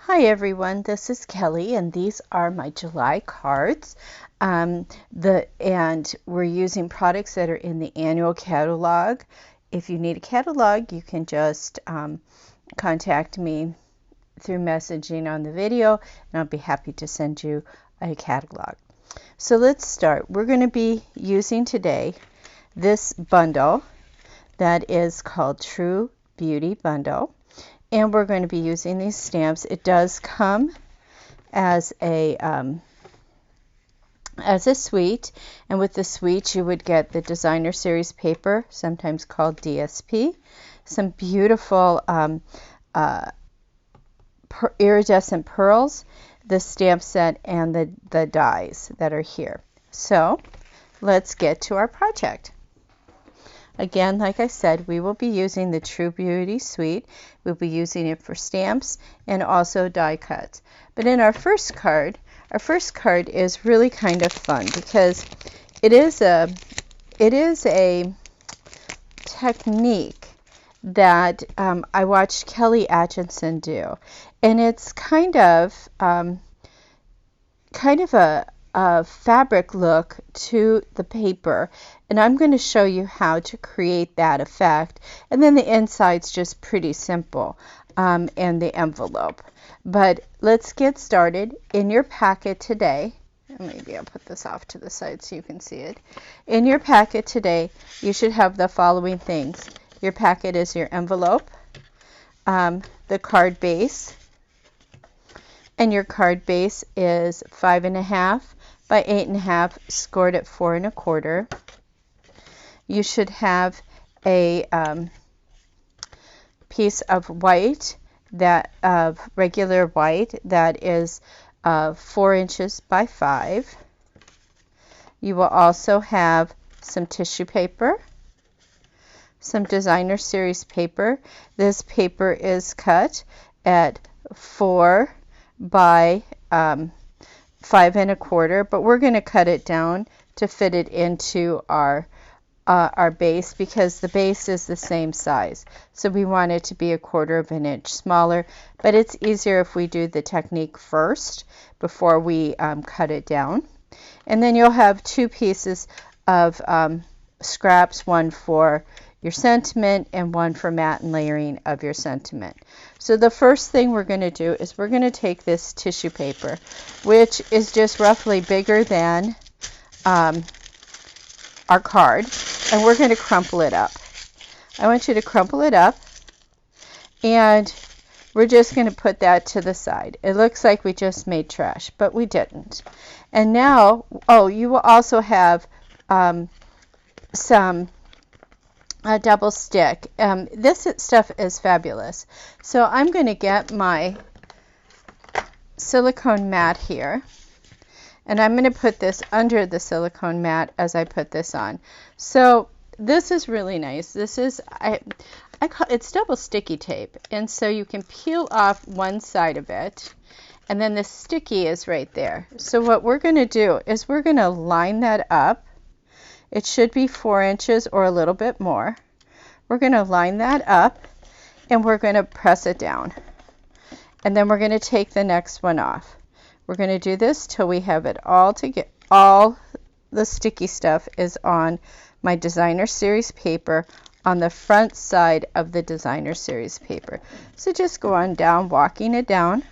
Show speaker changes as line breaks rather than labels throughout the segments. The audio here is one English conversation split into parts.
Hi everyone, this is Kelly and these are my July cards. And we're using products that are in the annual catalog. If you need a catalog, you can just contact me through messaging on the video and I'll be happy to send you a catalog. So let's start. We're going to be using today this bundle that is called True Beauty Bundle. And we're going to be using these stamps. It does come as a suite, and with the suite you would get the designer series paper, sometimes called DSP, some beautiful iridescent pearls, the stamp set, and the dies that are here. So let's get to our project. Again, like I said, we will be using the True Beauty Suite. We'll be using it for stamps and also die cuts. But in our first card is really kind of fun because it is a technique that I watched Kelly Achenson do, and it's kind of a fabric look to the paper, and I'm going to show you how to create that effect. And then the inside's just pretty simple, and the envelope. But let's get started. In your packet today, maybe I'll put this off to the side so you can see it. In your packet today, you should have the following things. Your packet is your envelope, the card base, and your card base is 5.5 by 8.5, scored at 4 1/4. You should have a piece of white, regular white, that is 4 inches by 5. You will also have some tissue paper, some designer series paper. This paper is cut at 4 by 5 1/4, but we're going to cut it down to fit it into our base because the base is the same size. So we want it to be 1/4 inch smaller, but it's easier if we do the technique first before we cut it down. And then you'll have 2 pieces of scraps, one for your sentiment and one for matte and layering of your sentiment. So the first thing we're going to do is we're going to take this tissue paper, which is just roughly bigger than our card, and we're going to crumple it up. I want you to crumple it up, and we're just going to put that to the side. It looks like we just made trash, but we didn't. And now, you will also have some double stick. This stuff is fabulous. So I'm going to get my silicone mat here, and I'm going to put this under the silicone mat as I put this on. So this is really nice. This is, it's double sticky tape, and so you can peel off one side of it, and then the sticky is right there. So what we're going to do is we're going to line that up. It should be 4 inches or a little bit more. We're going to line that up, and we're going to press it down. And then we're going to take the next one off. We're going to do this till we have it all together. All the sticky stuff is on my designer series paper on the front side of the designer series paper. So just go on down, walking it down,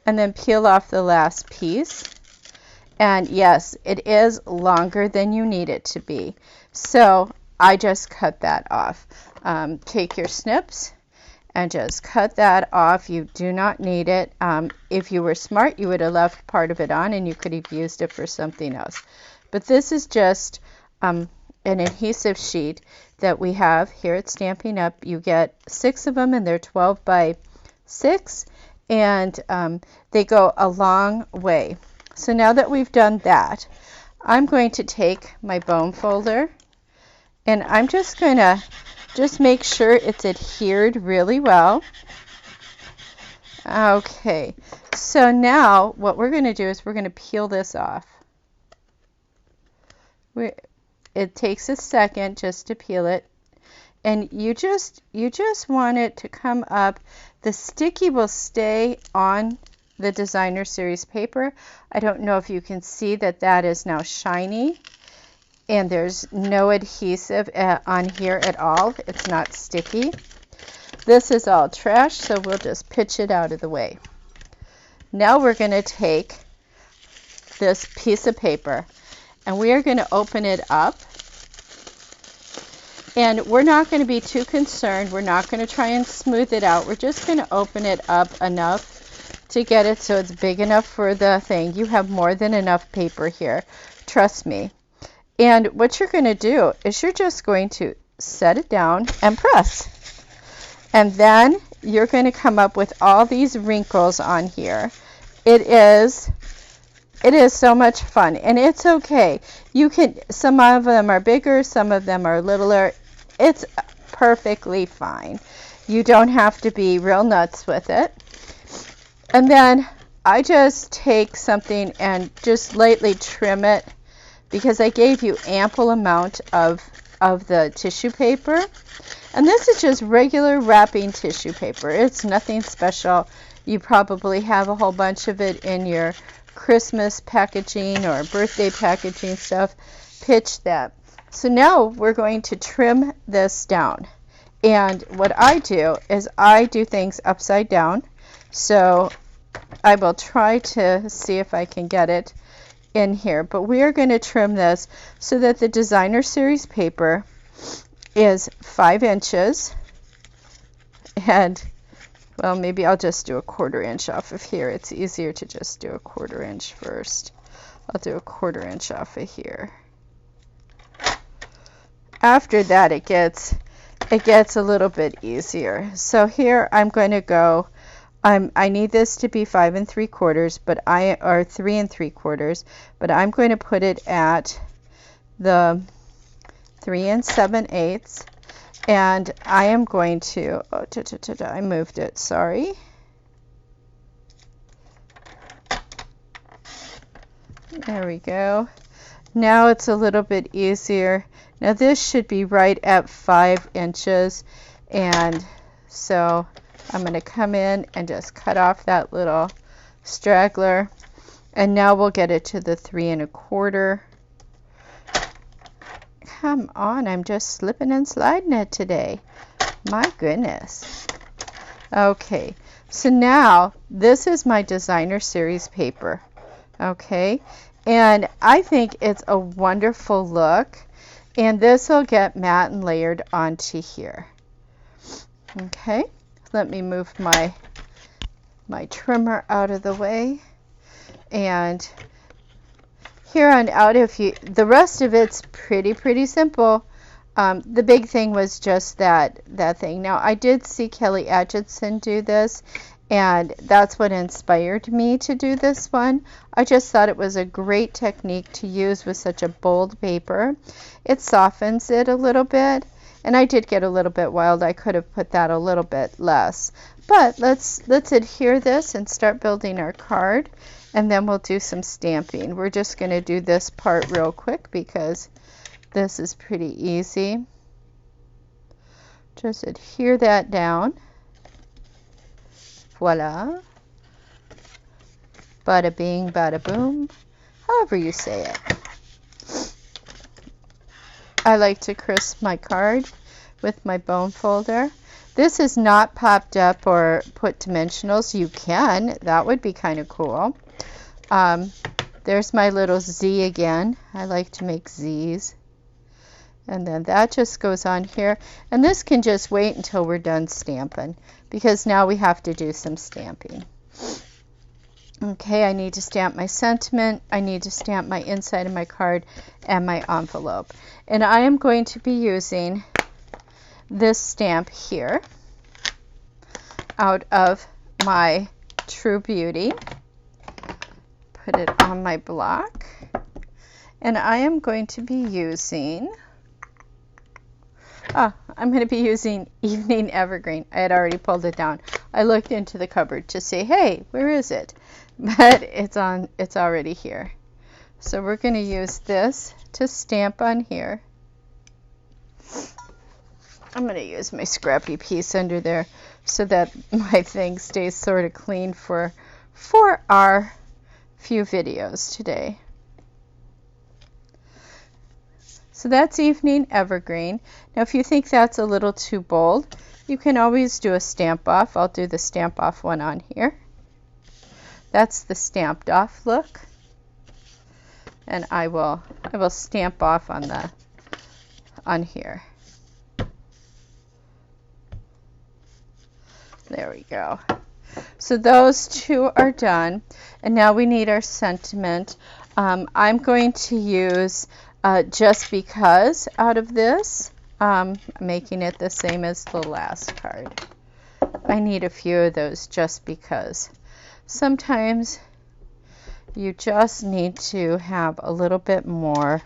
and then peel off the last piece. And yes, it is longer than you need it to be. So I just cut that off. Take your snips and just cut that off. You do not need it. If you were smart, you would have left part of it on and you could have used it for something else. But this is just an adhesive sheet that we have here at Stampin' Up. You get 6 of them, and they're 12 by 6, and they go a long way. So now that we've done that, I'm going to take my bone folder, and I'm just going to make sure it's adhered really well. Okay, so now what we're going to do is we're going to peel this off. It takes a second just to peel it, and you just want it to come up The sticky will stay on the designer series paper. I don't know if you can see that that is now shiny, and there's no adhesive on here at all. It's not sticky. This is all trash, so we'll just pitch it out of the way. Now we're going to take this piece of paper and we are going to open it up. And we're not going to be too concerned. We're not going to try and smooth it out. We're just going to open it up enough to get it so it's big enough for the thing. You have more than enough paper here. Trust me. And what you're going to do is you're just going to set it down and press. And then you're going to come up with all these wrinkles on here. It is so much fun, and it's okay. Some of them are bigger, some of them are littler. It's perfectly fine. You don't have to be real nuts with it. And then I just take something and just lightly trim it because I gave you ample amount of the tissue paper. And this is just regular wrapping tissue paper. It's nothing special. You probably have a whole bunch of it in your Christmas packaging or birthday packaging stuff. Pitch that. So now we're going to trim this down. And what I do is I do things upside down. So I will try to see if I can get it in here. But we are going to trim this so that the designer series paper is 5 inches. And well, maybe I'll just do a 1/4 inch off of here. It's easier to just do a 1/4 inch first. I'll do a 1/4 inch off of here. After that, it gets a little bit easier. So here I'm going to go. I need this to be 5 3/4, or 3 3/4, but I'm going to put it at the 3 7/8. And I am going to, I moved it, sorry. There we go. Now it's a little bit easier. Now this should be right at 5 inches. And so I'm going to come in and just cut off that little straggler. And now we'll get it to the 3 1/4. Come on, I'm just slipping and sliding it today. My goodness. Okay, so now this is my designer series paper. Okay, and I think it's a wonderful look. And this will get matte and layered onto here. Okay, let me move my trimmer out of the way. And here on out, the rest of it's pretty simple. The big thing was just that thing. Now I did see Kelly Achenson do this, and that's what inspired me to do this one. I just thought it was a great technique to use with such a bold paper. It softens it a little bit, and I did get a little bit wild. I could have put that a little bit less. But let's adhere this and start building our card. And then we'll do some stamping. We're just going to do this part real quick because this is pretty easy. Just adhere that down. Voila. Bada bing, bada boom. However you say it. I like to crisp my card with my bone folder. This is not popped up or put dimensionals. You can. That would be kind of cool. There's my little Z again. I like to make Z's. And then that just goes on here. And this can just wait until we're done stamping, because now we have to do some stamping. Okay, I need to stamp my sentiment. I need to stamp my inside of my card and my envelope. And I am going to be using this stamp here out of my True Beauty. Put it on my block, and I am going to be using Evening Evergreen. I had already pulled it down. I looked into the cupboard to say, hey, where is it? But it's already here. So we're going to use this to stamp on here. I'm going to use my scrappy piece under there so that my thing stays sort of clean for our few videos today. So that's Evening Evergreen. Now if you think that's a little too bold, you can always do a stamp off. I'll do the stamp off one on here. That's the stamped off look. And I will stamp off on here. There we go. So those two are done, and now we need our sentiment. I'm going to use Just Because out of this, making it the same as the last card. I need a few of those just because. Sometimes you just need to have a little bit more,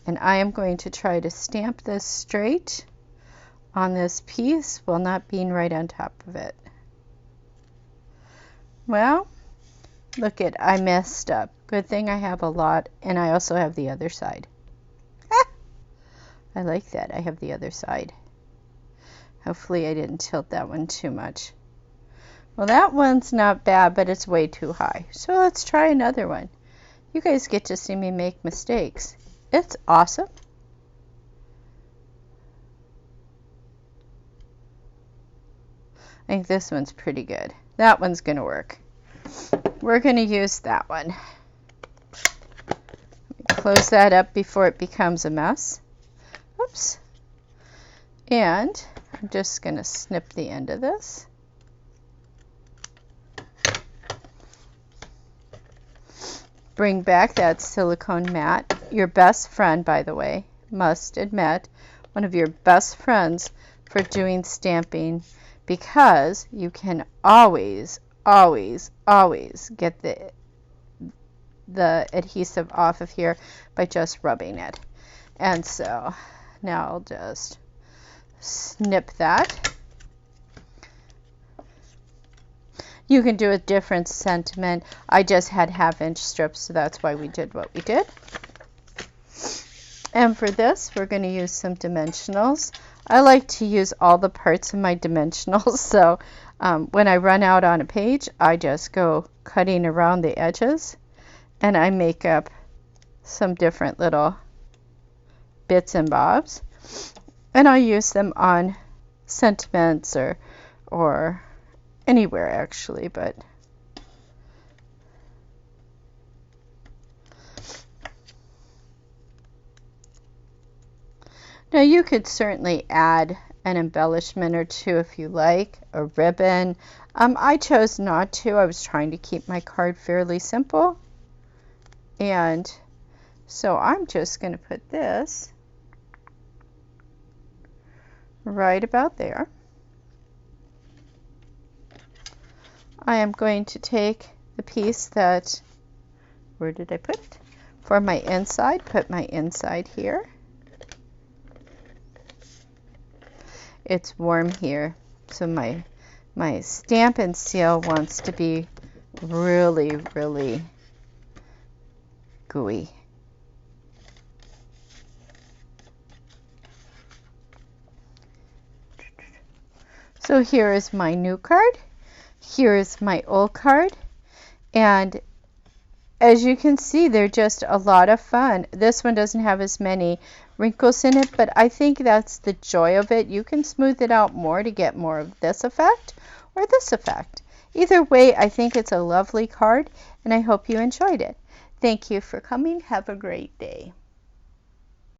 and I am going to try to stamp this straight on this piece while not being right on top of it. Well, look it, I messed up. Good thing I have a lot, and I also have the other side. I like that, I have the other side. Hopefully I didn't tilt that one too much. Well, that one's not bad, but it's way too high. So let's try another one. You guys get to see me make mistakes. It's awesome. I think this one's pretty good. That one's going to work. We're going to use that one. Close that up before it becomes a mess. Oops. And I'm just going to snip the end of this. Bring back that silicone mat. Your best friend, by the way, must admit, one of your best friends for doing stamping, because you can always get the adhesive off of here by just rubbing it. And so now I'll just snip that. You can do a different sentiment. I just had 1/2-inch strips, so that's why we did what we did. And for this, we're going to use some dimensionals. I like to use all the parts of my dimensionals, so when I run out on a page, I just go cutting around the edges, and I make up some different little bits and bobs, and I'll use them on sentiments or anywhere actually, but now you could certainly add an embellishment or two if you like, a ribbon. I chose not to. I was trying to keep my card fairly simple, and so I'm just going to put this right about there. I am going to take the piece that, where did I put it? For my inside, put my inside here. It's warm here, so my stamp and seal wants to be really, really gooey. So here is my new card. Here is my old card, and as you can see, they're just a lot of fun. This one doesn't have as many wrinkles in it, but I think that's the joy of it. You can smooth it out more to get more of this effect or this effect. Either way, I think it's a lovely card, and I hope you enjoyed it. Thank you for coming. Have a great day.